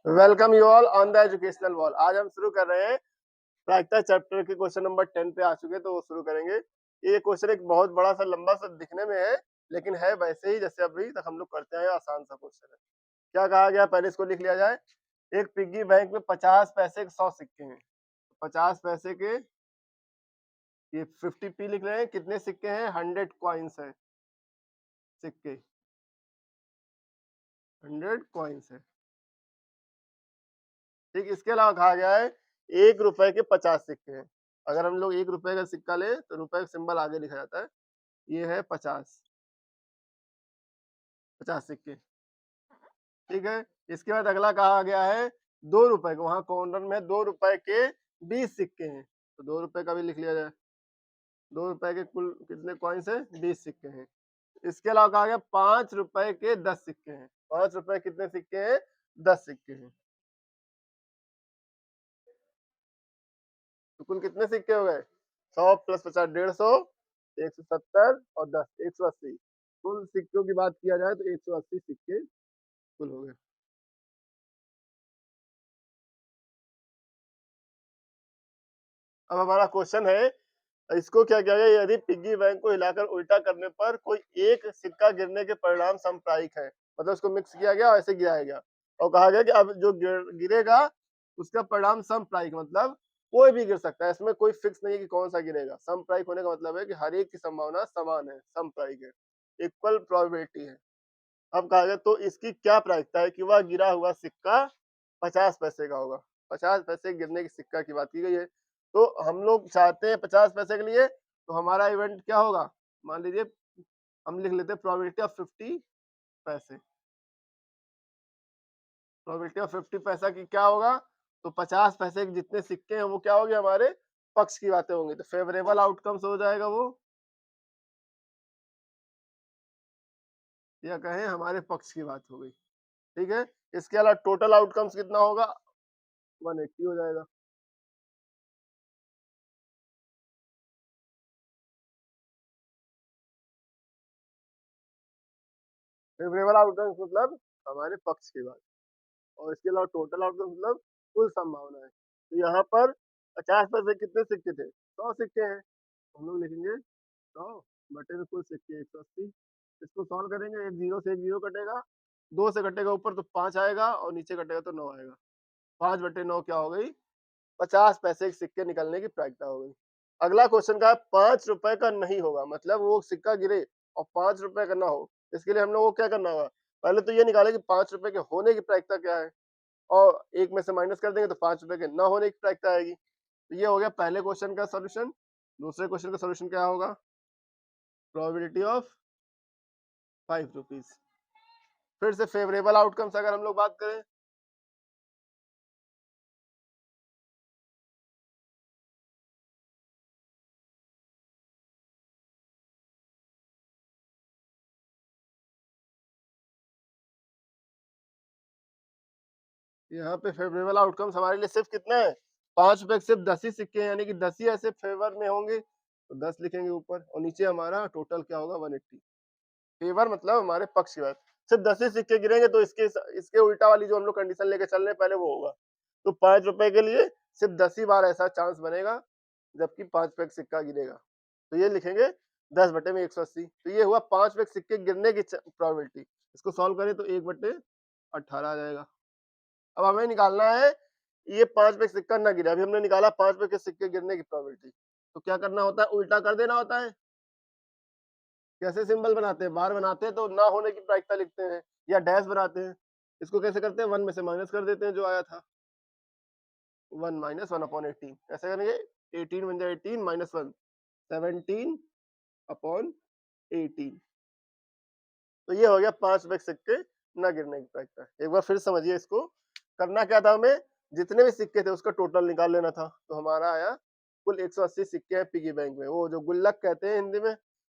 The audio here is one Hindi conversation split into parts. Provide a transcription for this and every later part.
Welcome you all on the educational wall. आज हम शुरू कर रहे हैं प्रायिकता चैप्टर के क्वेश्चन नंबर 10 पे आ चुके हैं, तो वो शुरू करेंगे। ये क्वेश्चन एक बहुत बड़ा सा लंबा सा दिखने में है, लेकिन है वैसे ही जैसे अभी तक हम लोग करते हैं, आसान सा क्वेश्चन है। क्या कहा गया, पहले इसको लिख लिया जाए। एक पिग्गी बैंक में 50 पैसे के 100 सिक्के हैं। 50 पैसे के ये 50p लिख रहे हैं, कितने सिक्के हैं? 100 कॉइन्स है, सिक्के 100 कॉइन्स है। ठीक, इसके अलावा कहा गया है 1 रुपए के 50 सिक्के हैं। अगर हम लोग 1 रुपए का सिक्का लें तो रुपए का सिंबल आगे लिखा जाता है। ये है 50 सिक्के। ठीक है, इसके बाद अगला कहा गया है 2 रुपए के, वहां कॉर्नर में 2 रुपए के 20 सिक्के हैं, तो 2 रुपए का भी लिख लिया जाए। 2 रुपए के कुल कितने कॉइन्स है? 20 सिक्के हैं। इसके अलावा कहा गया 5 रुपए के 10 सिक्के हैं। 5 रुपए कितने सिक्के हैं? 10 सिक्के हैं। तो कुल कितने सिक्के हो गए? 100 प्लस 50 150, 170 और 10 180। कुल सिक्कों की बात किया जाए तो 180 सिक्के कुल हो गए। अब हमारा क्वेश्चन है, इसको क्या किया गया? यदि पिग्गी बैंक को हिलाकर उल्टा करने पर कोई एक सिक्का गिरने के परिणाम समप्रायिक है, मतलब उसको मिक्स किया गया और ऐसे गिराया गया, और कहा गया कि अब जो गिरेगा उसका परिणाम समप्रायिक, मतलब कोई भी गिर सकता है, इसमें कोई फिक्स नहीं है कि कौन सा गिरेगा। समप्रायिक होने का मतलब है कि हर एक की संभावना समान है, समप्रायिक है, इक्वल प्रोबेबिलिटी है। अब कहा गया तो इसकी क्या प्रायिकता है कि वह गिरा हुआ सिक्का 50 पैसे का होगा। 50 पैसे गिरने की सिक्का की बात की गई है, तो हम लोग चाहते हैं 50 पैसे के लिए, तो हमारा इवेंट क्या होगा? मान लीजिए हम लिख लेते हैं प्रोबेबिलिटी ऑफ 50 पैसे। प्रोबेबिलिटी ऑफ 50 पैसा की क्या होगा? तो 50 पैसे के जितने सिक्के हैं वो क्या होंगे? हमारे पक्ष की बातें होंगी, तो फेवरेबल आउटकम्स हो जाएगा वो, या कहें हमारे पक्ष की बात हो गई। ठीक है, इसके अलावा टोटल आउटकम्स कितना होगा? 180 हो जाएगा। फेवरेबल आउटकम्स मतलब हमारे पक्ष की बात, और इसके अलावा टोटल आउटकम मतलब कुल संभावना है। तो यहाँ पर 50 पैसे कितने सिक्के थे? 100 सिक्के हैं, हम लोग लिखेंगे 100 बटे में कुल सिक्के 180। इसको सॉल्व करेंगे, एक जीरो से एक जीरो कटेगा, 2 से कटेगा ऊपर तो 5 आएगा, और नीचे कटेगा तो 9 आएगा। 5 बटे 9 क्या हो गई? 50 पैसे के सिक्के निकलने की प्रायिकता हो गई। अगला क्वेश्चन का 5 रुपए का नहीं होगा, मतलब वो सिक्का गिरे और 5 रुपए का ना हो, इसके लिए हम लोग को क्या करना होगा? पहले तो ये निकाले कि 5 रुपए के होने की प्रायिकता क्या है, और एक में से माइनस कर देंगे तो 5 रुपए के ना होने की प्रायिकता आएगी। तो ये हो गया पहले क्वेश्चन का सॉल्यूशन। दूसरे क्वेश्चन का सॉल्यूशन क्या होगा? Probability of 5 rupees. फिर से फेवरेबल आउटकम्स अगर हम लोग बात करें, यहाँ पे फेवरेबल आउटकम्स हमारे लिए सिर्फ कितना है? 5 रुपए के सिर्फ 10 ही सिक्के हैं, यानी कि 10 ही ऐसे फेवर में होंगे, तो 10 लिखेंगे ऊपर, और नीचे हमारा टोटल क्या होगा? 180। फेवर मतलब हमारे पक्ष की बात। सिर्फ 10 ही सिक्के गिरेंगे तो इसके उल्टा वाली जो हम लोग कंडीशन लेके चल रहे हैं पहले वो होगा। तो 5 रुपए के लिए सिर्फ 10 ही बार ऐसा चांस बनेगा जबकि 5 रुपए का सिक्का गिरेगा। तो ये लिखेंगे 10 बटे में 180। तो ये हुआ 5 रुपए के सिक्के गिरने की प्रोबेबिलिटी। इसको सॉल्व करें तो 1 बटे 18 आ जाएगा। अब हमें निकालना है ये 5 रुपए का सिक्का ना गिरे। अभी हमने निकाला 5 रुपए के सिक्के गिरने की प्रोबेबिलिटी। तो क्या करना होता है? उल्टा कर देना होता है। कैसे सिंबल बनाते हैं? बार बनाते हैं तो ना होने की प्रायिकता लिखते हैं, या डैश बनाते हैं। इसको कैसे करते हैं? 1 में से माइनस कर देते हैं जो आया था, 1 माइनस 1 अपॉन 18। कैसे करेंगे? 18 बन जाए 18 माइनस 1, 17 अपॉन 18। तो ये हो गया 5 रुपए के सिक्के न गिरने की प्रायिकता। एक बार फिर समझिए इसको। करना क्या था हमें? जितने भी सिक्के थे उसका टोटल निकाल लेना था, तो हमारा आया कुल 180 सिक्के हैं पिगी बैंक में, वो जो गुल्लक कहते हैं हिंदी में,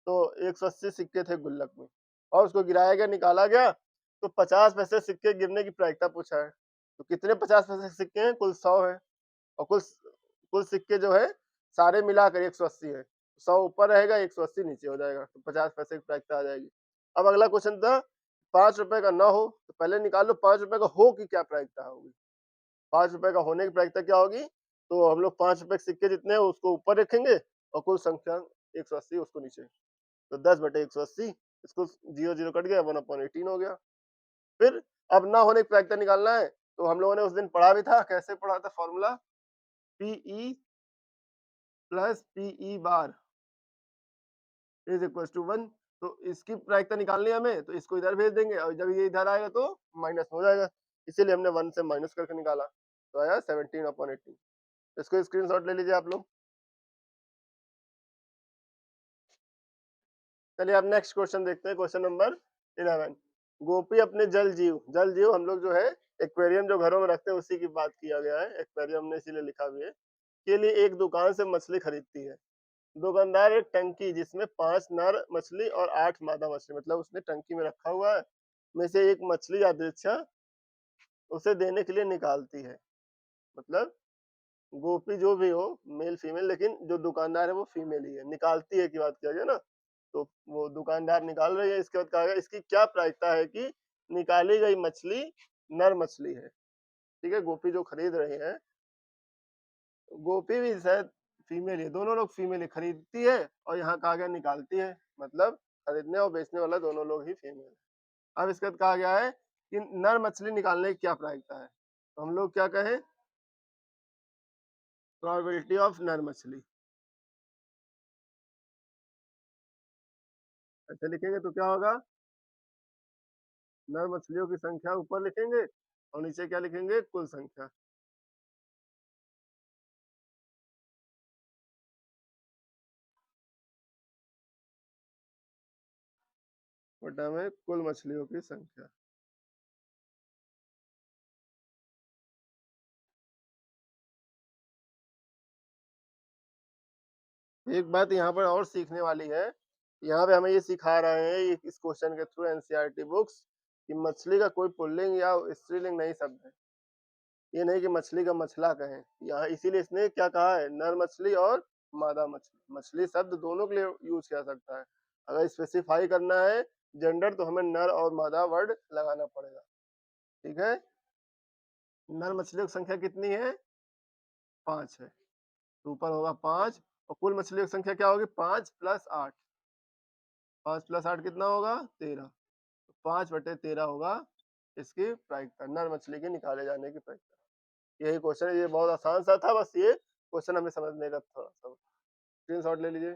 तो 180 सिक्के थे गुल्लक में, और उसको गिराया गया, निकाला गया, तो 50 पैसे सिक्के गिरने की प्रायिकता पूछा है। तो कितने 50 पैसे सिक्के हैं? कुल 100 है, और कुल कुल सिक्के जो है सारे मिलाकर 180 है। 100 ऊपर रहेगा, 180 नीचे हो जाएगा, तो 50 पैसे की प्रायिकता आ जाएगी। अब अगला क्वेश्चन था ₹5 का ना हो तो पहले निकाल लो ₹5 का हो की क्या प्रायिकता होगी। ₹5 का होने की प्रायिकता क्या होगी? तो हम लोग ₹5 के सिक्के जितने हैं उसको ऊपर रखेंगे और कुल संख्या 180 उसको नीचे। तो 10/180 इसको 0-0 कट गया 1/18 हो गया। फिर अब ना होने की प्रायिकता निकालना है तो हम लोगों ने उस दिन पढ़ा भी था, कैसे पढ़ा था formula? PE plus PE bar is equal to 1। तो इसकी प्रायिकता निकालनी है हमें, तो इसको इधर भेज देंगे और जब ये इधर आएगा तो माइनस हो जाएगा, इसीलिए हमने 1 से माइनस करके निकाला, तो आया 17/18। इसको स्क्रीनशॉट ले लीजिए आप लोग। चलिए अब नेक्स्ट क्वेश्चन देखते हैं, क्वेश्चन नंबर 11। गोपी अपने जल जीव हम लोग जो है एक्वेरियम जो घरों में रखते हैं उसी की बात किया गया है, एक्वेरियम ने इसीलिए लिखा भी है, के लिए एक दुकान से मछली खरीदती है। दुकानदार एक टंकी जिसमें 5 नर मछली और 8 मादा मछली, मतलब उसने टंकी में रखा हुआ है, में से एक मछली यादृच्छा उसे देने के लिए निकालती है। मतलब गोपी जो भी हो, मेल फीमेल, लेकिन जो दुकानदार है वो फीमेल ही है, निकालती है की बात किया गया ना, तो वो दुकानदार निकाल रही है। इसके बाद कहा गया इसकी क्या प्रायिकता है कि निकाली गई मछली नर मछली है। ठीक है, गोपी जो खरीद रहे हैं, गोपी भी शायद फीमेल है, दोनों लोग फीमेल है, खरीदती है और यहाँ कहा गया निकालती है, मतलब खरीदने और बेचने वाला दोनों लोग ही फीमेल है। अब इसके बाद कहा गया है कि नर मछली निकालने की क्या प्रायिकता है, तो हम लोग क्या कहें, प्रोबेबिलिटी ऑफ नर मछली। ऐसे लिखेंगे तो क्या होगा, नर मछलियों की संख्या ऊपर लिखेंगे और नीचे क्या लिखेंगे, कुल संख्या। बटा में कुल मछलियों की संख्या। एक बात यहाँ पर और सीखने वाली है, यहाँ पे हमें ये सिखा रहे हैं ये इस क्वेश्चन के थ्रू एनसीईआरटी बुक्स, कि मछली का कोई पुल्लिंग या स्त्रीलिंग नहीं शब्द है। ये नहीं कि मछली का मछला कहें, यहाँ इसीलिए इसने क्या कहा है, नर मछली और मादा मछली। मछली शब्द दोनों के लिए यूज किया सकता है, अगर स्पेसिफाई करना है जेंडर तो हमें नर और मादा वर्ड लगाना पड़ेगा। ठीक है, नर मछलियों की संख्या कितनी है, 5 है, तो ऊपर होगा 5 और कुल मछलियों की संख्या क्या होगी, 5 प्लस 8, 5 प्लस 8 कितना होगा, 13। 5/13 होगा इसकी प्रायिकता, नर मछली के निकाले जाने की प्रायिकता। यही क्वेश्चन है, ये बहुत आसान सा था, बस ये क्वेश्चन हमें समझने का थोड़ा सा स्क्रीनशॉट ले लीजिए।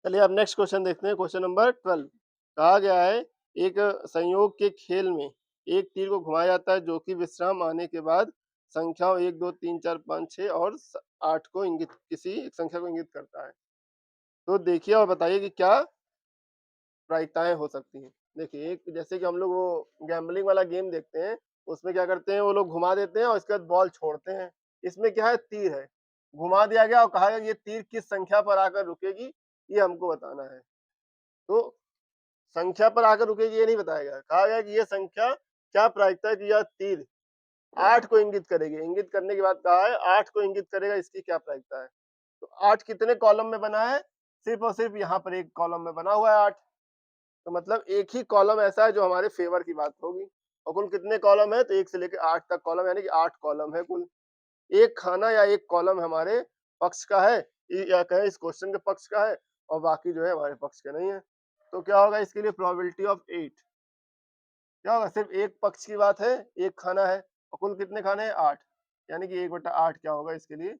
चलिए अब नेक्स्ट क्वेश्चन देखते हैं, क्वेश्चन नंबर 12। कहा गया है एक संयोग के खेल में एक तीर को घुमाया जाता है जो कि विश्राम आने के बाद संख्याओं 1 2 3 4 5 6 और 8 को इंगित, किसी एक संख्या को इंगित करता है। तो देखिए और बताइए कि क्या प्रायिकताएं हो सकती हैं। देखिए एक जैसे कि हम लोग वो गैम्बलिंग वाला गेम देखते हैं, उसमें क्या करते हैं वो लोग घुमा देते हैं और उसके बाद बॉल छोड़ते हैं। इसमें क्या है, तीर है, घुमा दिया गया और कहा गया ये तीर किस संख्या पर आकर रुकेगी, ये हमको बताना है। तो संख्या पर आकर रुकेगी ये नहीं बताया गया, कहा गया कि ये संख्या क्या प्रायिकता है कि यह तीर 8 को इंगित करेगी। इंगित करने की बात कहा है, 8 को इंगित करेगा, इसकी क्या प्रायिकता है। तो 8 कितने कॉलम में बना है, सिर्फ और सिर्फ यहाँ पर एक कॉलम में बना हुआ है 8, तो मतलब एक ही कॉलम ऐसा है जो हमारे फेवर की बात होगी। और कुल कितने कॉलम है, तो 1 से लेकर 8 तक कॉलम, यानी कि 8 कॉलम है कुल। एक खाना या एक कॉलम हमारे पक्ष का है, या कहें इस क्वेश्चन के पक्ष का है, और बाकी जो है हमारे पक्ष के नहीं है। तो क्या होगा इसके लिए, प्रोबेबिलिटी ऑफ 8 क्या होगा, सिर्फ एक पक्ष की बात है, एक खाना है और कुल कितने खाने हैं, 8, यानी कि 1/8 क्या होगा इसके लिए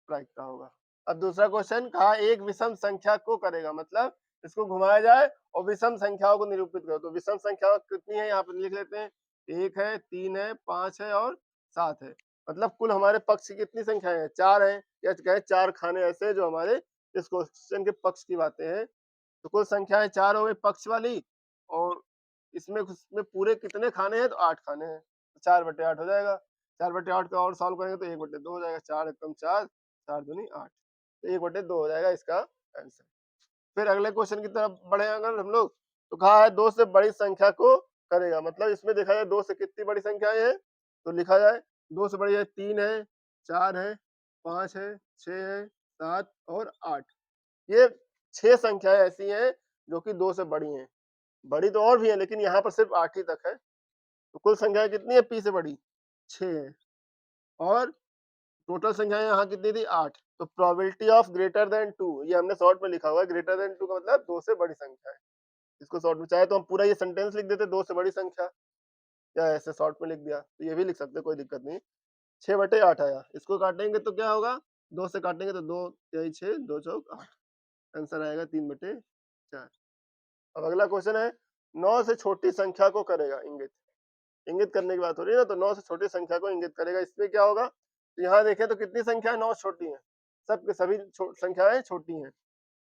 प्रायिकता होगा। अब दूसरा क्वेश्चन कहा एक विषम संख्या को करेगा, मतलब इसको घुमाया जाए और विषम संख्याओं को निरूपित करो। तो विषम संख्या कितनी है यहाँ पर लिख लेते हैं, 1 है, 3 है, 5 है और 7 है। मतलब कुल हमारे पक्ष की कितनी संख्याएं हैं, 4 हैं, या कहें 4 खाने ऐसे हैं जो हमारे इस क्वेश्चन के पक्ष की बातें हैं। तो कुल संख्याएं 4 हो गई पक्ष वाली, और इसमें उसमें पूरे कितने खाने हैं, तो 8 खाने हैं, तो 4/8 हो जाएगा। 4/8 को और सॉल्व करेंगे तो 1/2 हो जाएगा, 4 एकम 4, 4 दूनी 8, तो 1/2 हो जाएगा इसका आंसर। फिर अगले क्वेश्चन की तरफ बढ़े अगर हम लोग, तो कहा है 2 से बड़ी संख्या को करेगा, मतलब इसमें देखा जाए 2 से कितनी बड़ी संख्याएं हैं, तो लिखा जाए 2 से बड़ी है, 3 है, 4 है, 5 है, 6 है, 7 और 8। ये 6 संख्याएं ऐसी हैं जो कि 2 से बड़ी हैं। बड़ी तो और भी है लेकिन यहाँ पर सिर्फ 8 ही तक है। तो कुल संख्या कितनी है पी से बड़ी? 6 है और टोटल संख्याएँ यहाँ कितनी थी? 8। तो प्रोबेबिलिटी ऑफ ग्रेटर दैन 2 ये हमने शॉर्ट में लिखा हुआ है, ग्रेटर दैन 2 का मतलब 2 से बड़ी संख्या है। इसको शॉर्ट में चाहे तो हम पूरा ये सेंटेंस लिख देते 2 से बड़ी संख्या या ऐसे शॉर्ट में लिख दिया, तो ये भी लिख सकते हैं, कोई दिक्कत नहीं। 6/8 आया, इसको काटेंगे तो क्या होगा? 2 से काटेंगे तो 2 तिहाई 6, 2 चौक 8, आंसर आएगा 3/4। अब अगला क्वेश्चन है 9 से छोटी संख्या को करेगा इंगित। इंगित करने की बात हो रही है ना, तो 9 से छोटी संख्या को इंगित करेगा। इसमें क्या होगा? तो यहाँ देखें तो कितनी संख्या 9 से छोटी है? सब के सभी संख्याएं छोटी हैं।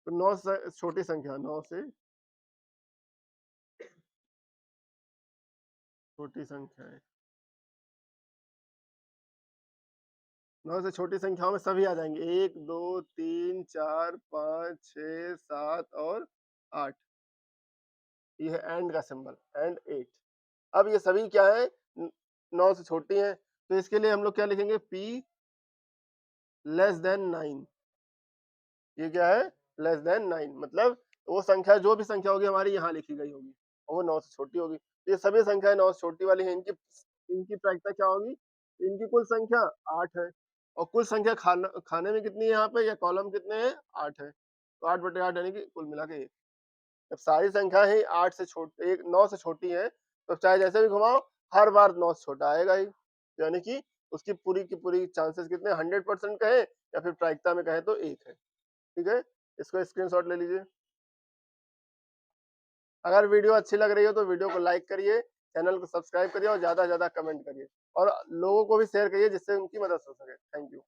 तो 9 से छोटी संख्या 9 से छोटी संख्याएं 9 से छोटी संख्याओं में सभी आ जाएंगे 1 2 3 4 5 6 7 और 8। ये है एंड का सिंबल एंड 8। अब ये सभी क्या है? 9 से छोटी हैं, तो इसके लिए हम लोग क्या लिखेंगे? p less than 9। ये क्या है? लेस देन 9 मतलब वो संख्या जो भी संख्या होगी हमारी यहाँ लिखी गई होगी और वो 9 से छोटी होगी। तो ये सभी संख्याएं 9 से छोटी वाली हैं, इनकी प्रायिकता क्या होगी? इनकी कुल संख्या 8 है और कुल संख्या खाने में कितनी है यहाँ पे, या कॉलम कितने हैं? 8 है। तो 8/8 यानी कि कुल मिला के 1। जब सारी संख्या ही 8 से छोटी, एक 9 से छोटी है, तो चाहे जैसे भी घुमाओ हर बार 9 से छोटा आएगा ही। यानी कि उसकी पूरी की पूरी चांसेस कितने 100% कहें या फिर प्रायिकता में कहें तो 1 है। ठीक है? इसको स्क्रीनशॉट ले लीजिए। अगर वीडियो अच्छी लग रही हो तो वीडियो को लाइक करिए, चैनल को सब्सक्राइब करिए और ज़्यादा से ज़्यादा कमेंट करिए और लोगों को भी शेयर करिए जिससे उनकी मदद हो सके। Thank you.